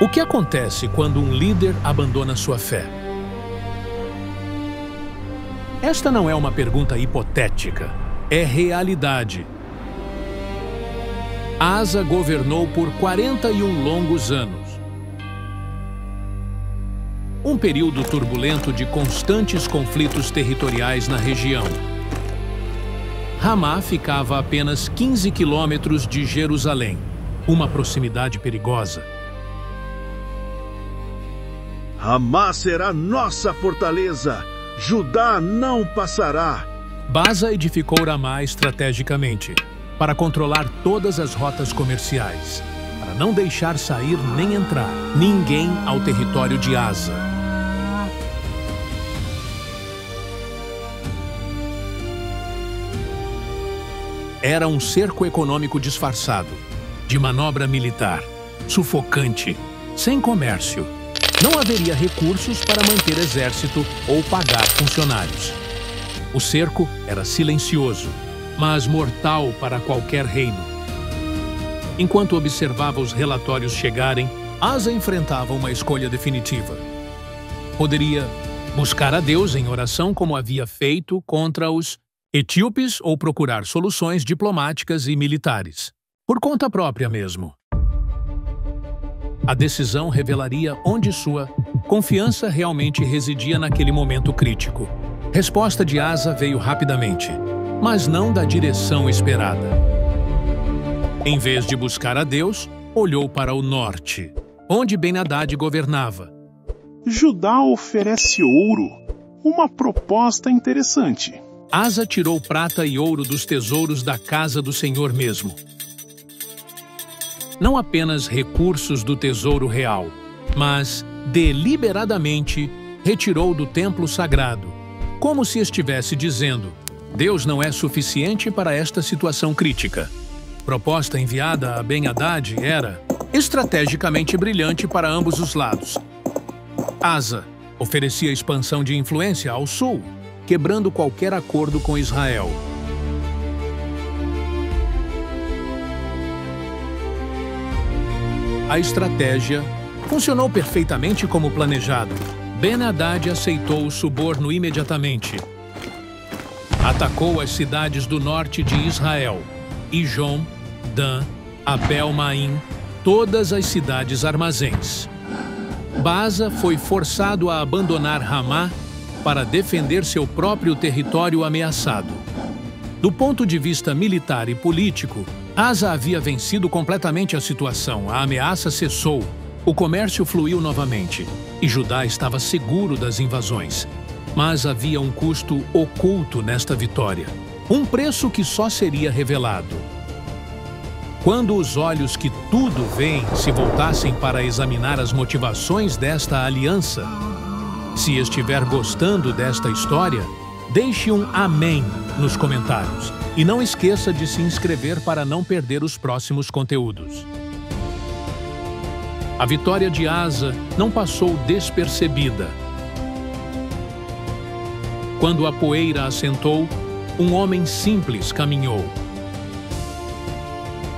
O que acontece quando um líder abandona sua fé? Esta não é uma pergunta hipotética, é realidade. Asa governou por 41 longos anos. Um período turbulento de constantes conflitos territoriais na região. Ramá ficava a apenas 15 quilômetros de Jerusalém, uma proximidade perigosa. Ramá será nossa fortaleza, Judá não passará. Baza edificou Ramá estrategicamente, para controlar todas as rotas comerciais, para não deixar sair nem entrar ninguém ao território de Asa. Era um cerco econômico disfarçado, de manobra militar, sufocante, sem comércio. Não haveria recursos para manter exército ou pagar funcionários. O cerco era silencioso, mas mortal para qualquer reino. Enquanto observava os relatórios chegarem, Asa enfrentava uma escolha definitiva. Poderia buscar a Deus em oração como havia feito contra os etíopes ou procurar soluções diplomáticas e militares, por conta própria mesmo. A decisão revelaria onde sua confiança realmente residia naquele momento crítico. Resposta de Asa veio rapidamente, mas não da direção esperada. Em vez de buscar a Deus, olhou para o norte, onde Ben-Hadad governava. Judá oferece ouro, uma proposta interessante. Asa tirou prata e ouro dos tesouros da casa do Senhor mesmo. Não apenas recursos do tesouro real, mas, deliberadamente, retirou do templo sagrado, como se estivesse dizendo: Deus não é suficiente para esta situação crítica. Proposta enviada a Ben-Hadad era estrategicamente brilhante para ambos os lados. Asa oferecia expansão de influência ao sul, quebrando qualquer acordo com Israel. A estratégia funcionou perfeitamente como planejado. Ben-Hadad aceitou o suborno imediatamente. Atacou as cidades do norte de Israel, Ijon, Dan, Abel-Maim, todas as cidades armazéns. Baza foi forçado a abandonar Ramá para defender seu próprio território ameaçado. Do ponto de vista militar e político, Asa havia vencido completamente a situação, a ameaça cessou, o comércio fluiu novamente e Judá estava seguro das invasões. Mas havia um custo oculto nesta vitória, um preço que só seria revelado. Quando os olhos que tudo veem se voltassem para examinar as motivações desta aliança, se estiver gostando desta história, deixe um amém nos comentários e não esqueça de se inscrever para não perder os próximos conteúdos. A vitória de Asa não passou despercebida. Quando a poeira assentou, um homem simples caminhou.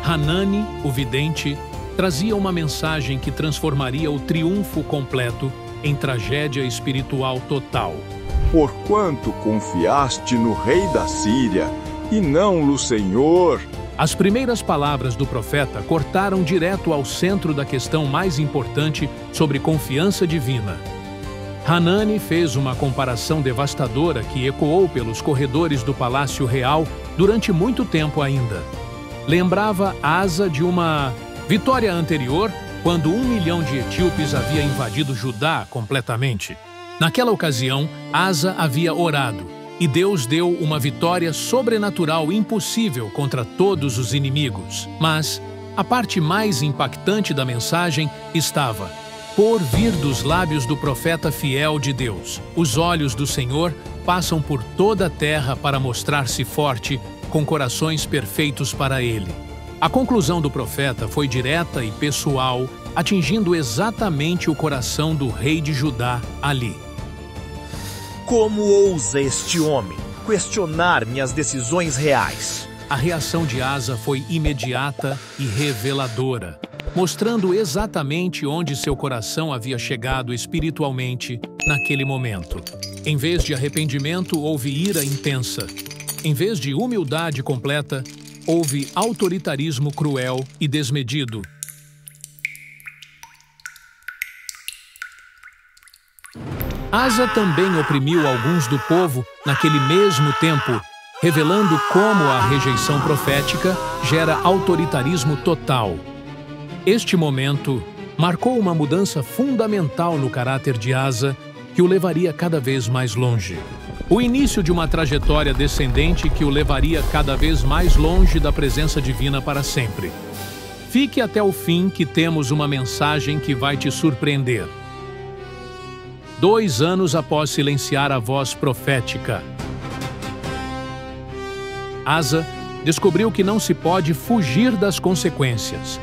Hanani, o vidente, trazia uma mensagem que transformaria o triunfo completo em tragédia espiritual total. Porquanto confiaste no rei da Síria e não no Senhor? As primeiras palavras do profeta cortaram direto ao centro da questão mais importante sobre confiança divina. Hanani fez uma comparação devastadora que ecoou pelos corredores do Palácio Real durante muito tempo ainda. Lembrava Asa de uma vitória anterior, quando 1 milhão de etíopes havia invadido Judá completamente. Naquela ocasião, Asa havia orado, e Deus deu uma vitória sobrenatural impossível contra todos os inimigos. Mas a parte mais impactante da mensagem estava por vir dos lábios do profeta fiel de Deus. Os olhos do Senhor passam por toda a terra para mostrar-se forte, com corações perfeitos para Ele. A conclusão do profeta foi direta e pessoal, atingindo exatamente o coração do rei de Judá ali. Como ousa este homem questionar minhas decisões reais? A reação de Asa foi imediata e reveladora. mostrando exatamente onde seu coração havia chegado espiritualmente naquele momento. Em vez de arrependimento, houve ira intensa. Em vez de humildade completa, houve autoritarismo cruel e desmedido. Asa também oprimiu alguns do povo naquele mesmo tempo, revelando como a rejeição profética gera autoritarismo total. Este momento marcou uma mudança fundamental no caráter de Asa, que o levaria cada vez mais longe. O início de uma trajetória descendente que o levaria cada vez mais longe da presença divina para sempre. Fique até o fim, que temos uma mensagem que vai te surpreender. 2 anos após silenciar a voz profética, Asa descobriu que não se pode fugir das consequências.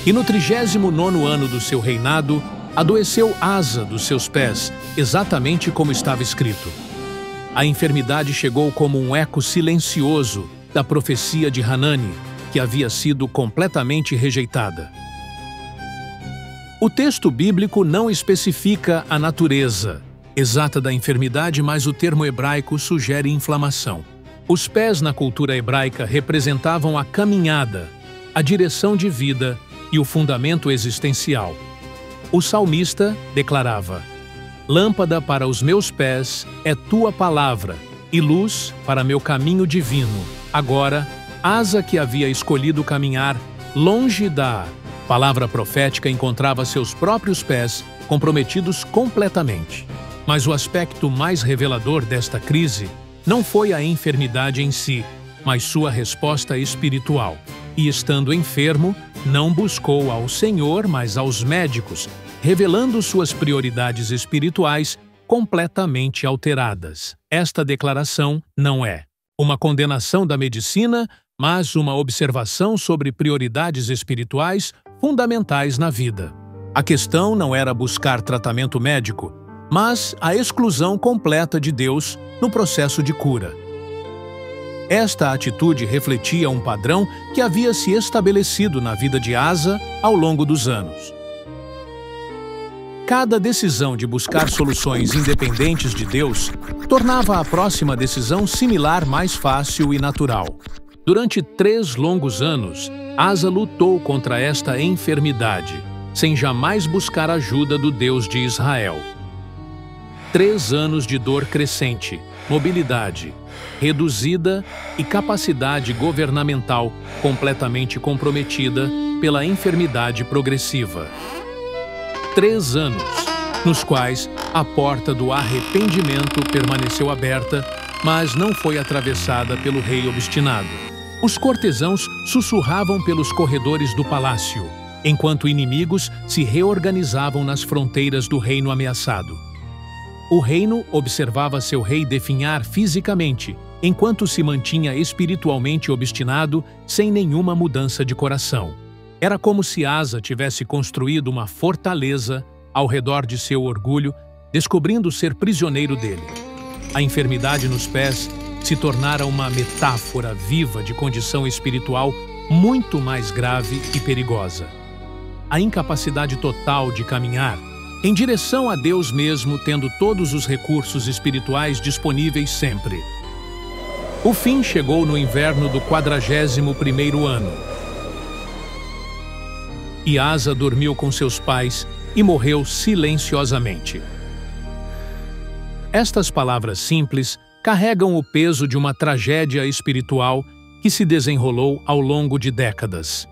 E no 39º ano do seu reinado, adoeceu Asa dos seus pés, exatamente como estava escrito. A enfermidade chegou como um eco silencioso da profecia de Hanani, que havia sido completamente rejeitada. O texto bíblico não especifica a natureza exata da enfermidade, mas o termo hebraico sugere inflamação. Os pés na cultura hebraica representavam a caminhada, a direção de vida e o fundamento existencial. O salmista declarava: "Lâmpada para os meus pés é tua palavra e luz para meu caminho divino." Agora, Asa, que havia escolhido caminhar longe da palavra profética, encontrava seus próprios pés comprometidos completamente. Mas o aspecto mais revelador desta crise não foi a enfermidade em si, mas sua resposta espiritual. E estando enfermo, não buscou ao Senhor, mas aos médicos, revelando suas prioridades espirituais completamente alteradas. Esta declaração não é uma condenação da medicina, mas uma observação sobre prioridades espirituais fundamentais na vida. A questão não era buscar tratamento médico, mas a exclusão completa de Deus no processo de cura. Esta atitude refletia um padrão que havia se estabelecido na vida de Asa ao longo dos anos. Cada decisão de buscar soluções independentes de Deus tornava a próxima decisão similar, mais fácil e natural. Durante 3 longos anos, Asa lutou contra esta enfermidade, sem jamais buscar ajuda do Deus de Israel. 3 anos de dor crescente, mobilidade reduzida e capacidade governamental completamente comprometida pela enfermidade progressiva. 3 anos, nos quais a porta do arrependimento permaneceu aberta, mas não foi atravessada pelo rei obstinado. Os cortesãos sussurravam pelos corredores do palácio, enquanto inimigos se reorganizavam nas fronteiras do reino ameaçado. O reino observava seu rei definhar fisicamente, enquanto se mantinha espiritualmente obstinado, sem nenhuma mudança de coração. Era como se Asa tivesse construído uma fortaleza ao redor de seu orgulho, descobrindo ser prisioneiro dele. A enfermidade nos pés se tornara uma metáfora viva de condição espiritual muito mais grave e perigosa. A incapacidade total de caminhar em direção a Deus mesmo, tendo todos os recursos espirituais disponíveis sempre. O fim chegou no inverno do 41º ano. E Asa dormiu com seus pais e morreu silenciosamente. Estas palavras simples carregam o peso de uma tragédia espiritual que se desenrolou ao longo de décadas.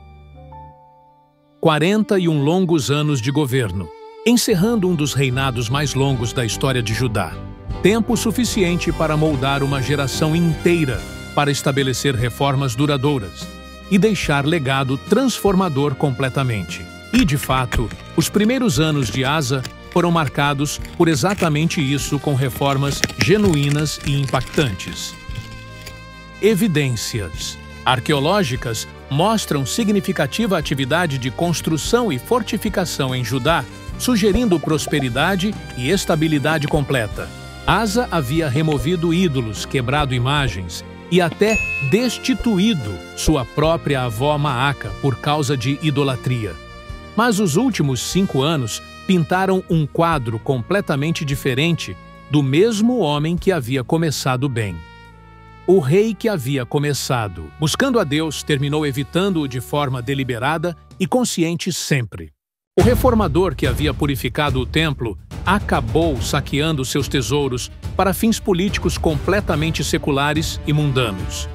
41 longos anos de governo, encerrando um dos reinados mais longos da história de Judá. Tempo suficiente para moldar uma geração inteira para estabelecer reformas duradouras e deixar legado transformador completamente. E, de fato, os primeiros anos de Asa foram marcados por exatamente isso, com reformas genuínas e impactantes. Evidências arqueológicas mostram significativa atividade de construção e fortificação em Judá, sugerindo prosperidade e estabilidade completa. Asa havia removido ídolos, quebrado imagens e até destituído sua própria avó Maaca por causa de idolatria. Mas os últimos 5 anos pintaram um quadro completamente diferente do mesmo homem que havia começado bem. O rei que havia começado buscando a Deus terminou evitando-o de forma deliberada e consciente sempre. O reformador que havia purificado o templo acabou saqueando seus tesouros para fins políticos completamente seculares e mundanos.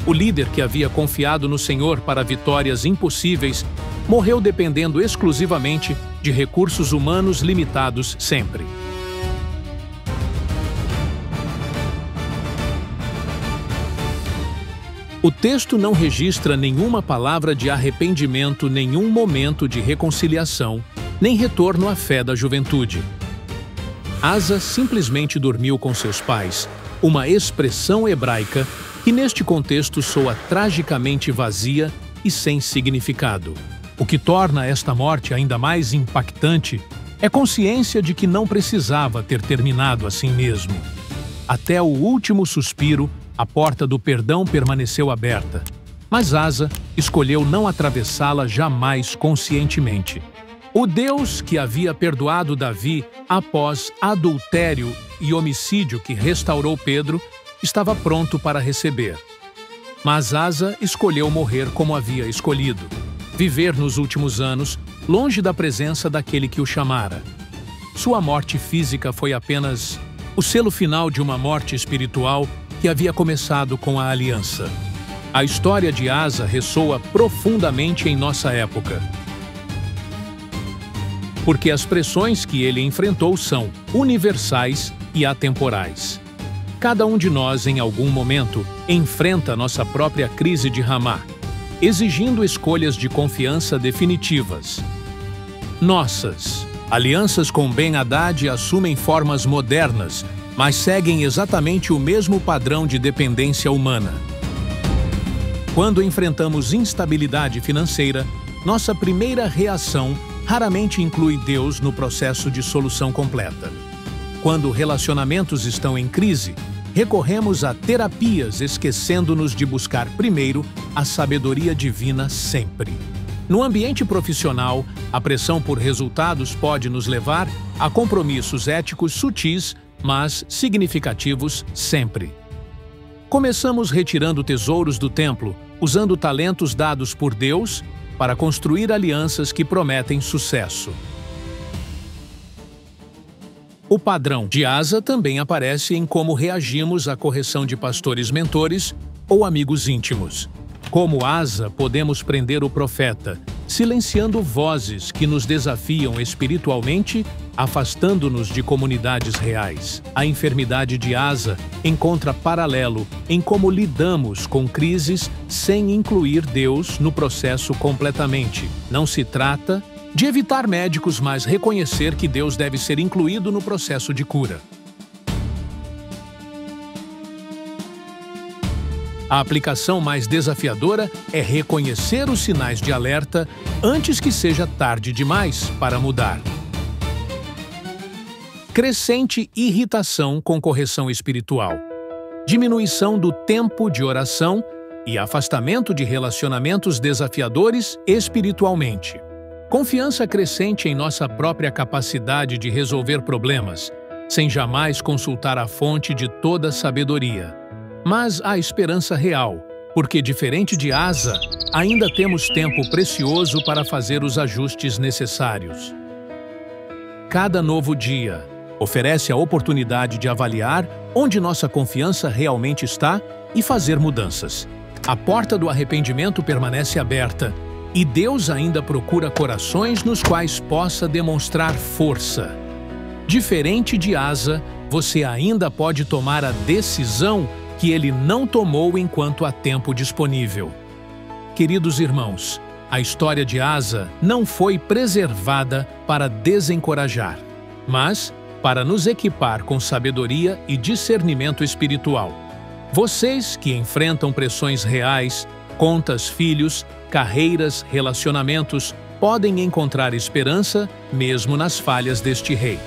O líder que havia confiado no Senhor para vitórias impossíveis morreu dependendo exclusivamente de recursos humanos limitados sempre. O texto não registra nenhuma palavra de arrependimento, nenhum momento de reconciliação, nem retorno à fé da juventude. Asa simplesmente dormiu com seus pais, uma expressão hebraica que neste contexto soa tragicamente vazia e sem significado. O que torna esta morte ainda mais impactante é consciência de que não precisava ter terminado assim mesmo. Até o último suspiro, a porta do perdão permaneceu aberta, mas Asa escolheu não atravessá-la jamais conscientemente. O Deus que havia perdoado Davi após adultério e homicídio que restaurou Pedro estava pronto para receber. Mas Asa escolheu morrer como havia escolhido, viver nos últimos anos longe da presença daquele que o chamara. Sua morte física foi apenas o selo final de uma morte espiritual que havia começado com a aliança. A história de Asa ressoa profundamente em nossa época, porque as pressões que ele enfrentou são universais e atemporais. Cada um de nós, em algum momento, enfrenta nossa própria crise de Ramá, exigindo escolhas de confiança definitivas. Nossas alianças com Ben-Hadad assumem formas modernas, mas seguem exatamente o mesmo padrão de dependência humana. Quando enfrentamos instabilidade financeira, nossa primeira reação raramente inclui Deus no processo de solução completa. Quando relacionamentos estão em crise, recorremos a terapias esquecendo-nos de buscar primeiro a sabedoria divina sempre. No ambiente profissional, a pressão por resultados pode nos levar a compromissos éticos sutis, mas significativos sempre. Começamos retirando tesouros do templo, usando talentos dados por Deus para construir alianças que prometem sucesso. O padrão de Asa também aparece em como reagimos à correção de pastores mentores ou amigos íntimos. Como Asa, podemos prender o profeta, silenciando vozes que nos desafiam espiritualmente, afastando-nos de comunidades reais. A enfermidade de Asa encontra paralelo em como lidamos com crises sem incluir Deus no processo completamente. Não se trata de evitar médicos, mas reconhecer que Deus deve ser incluído no processo de cura. A aplicação mais desafiadora é reconhecer os sinais de alerta antes que seja tarde demais para mudar. Crescente irritação com correção espiritual, diminuição do tempo de oração e afastamento de relacionamentos desafiadores espiritualmente. Confiança crescente em nossa própria capacidade de resolver problemas, sem jamais consultar a fonte de toda sabedoria. Mas há esperança real, porque, diferente de Asa, ainda temos tempo precioso para fazer os ajustes necessários. Cada novo dia oferece a oportunidade de avaliar onde nossa confiança realmente está e fazer mudanças. A porta do arrependimento permanece aberta e Deus ainda procura corações nos quais possa demonstrar força. Diferente de Asa, você ainda pode tomar a decisão que ele não tomou enquanto há tempo disponível. Queridos irmãos, a história de Asa não foi preservada para desencorajar, mas para nos equipar com sabedoria e discernimento espiritual. Vocês que enfrentam pressões reais, contas, filhos, carreiras, relacionamentos, podem encontrar esperança mesmo nas falhas deste rei.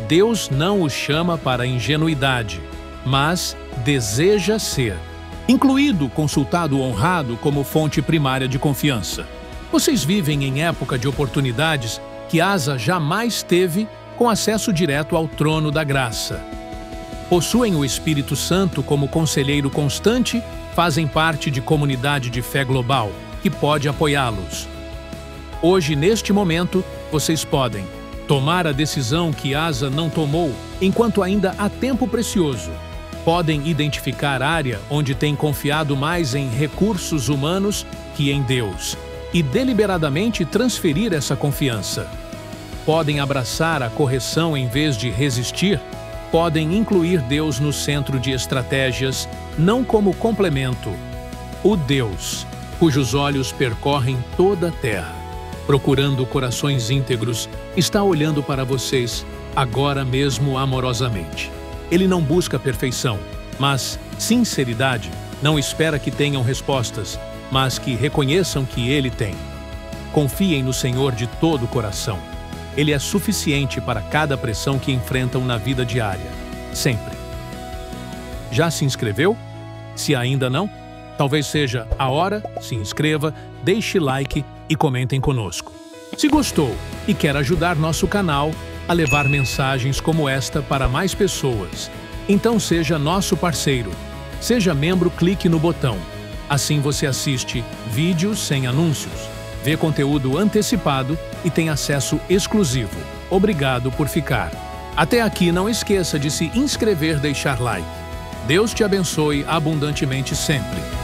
Deus não o chama para ingenuidade, mas deseja ser incluído o consultado honrado como fonte primária de confiança. Vocês vivem em época de oportunidades que Asa jamais teve, com acesso direto ao trono da graça. Possuem o Espírito Santo como conselheiro constante, fazem parte de comunidade de fé global, que pode apoiá-los. Hoje, neste momento, vocês podem tomar a decisão que Asa não tomou enquanto ainda há tempo precioso. Podem identificar a área onde têm confiado mais em recursos humanos que em Deus e deliberadamente transferir essa confiança. Podem abraçar a correção em vez de resistir. Podem incluir Deus no centro de estratégias, não como complemento. O Deus, cujos olhos percorrem toda a terra, procurando corações íntegros, está olhando para vocês, agora mesmo amorosamente. Ele não busca perfeição, mas sinceridade. Não espera que tenham respostas, mas que reconheçam que Ele tem. Confiem no Senhor de todo o coração. Ele é suficiente para cada pressão que enfrentam na vida diária, sempre. Já se inscreveu? Se ainda não, talvez seja a hora. Se inscreva, deixe like e comentem conosco. Se gostou e quer ajudar nosso canal a levar mensagens como esta para mais pessoas, então seja nosso parceiro. Seja membro, clique no botão. Assim você assiste vídeos sem anúncios, vê conteúdo antecipado e tem acesso exclusivo. Obrigado por ficar. Até aqui, não esqueça de se inscrever e deixar like. Deus te abençoe abundantemente sempre.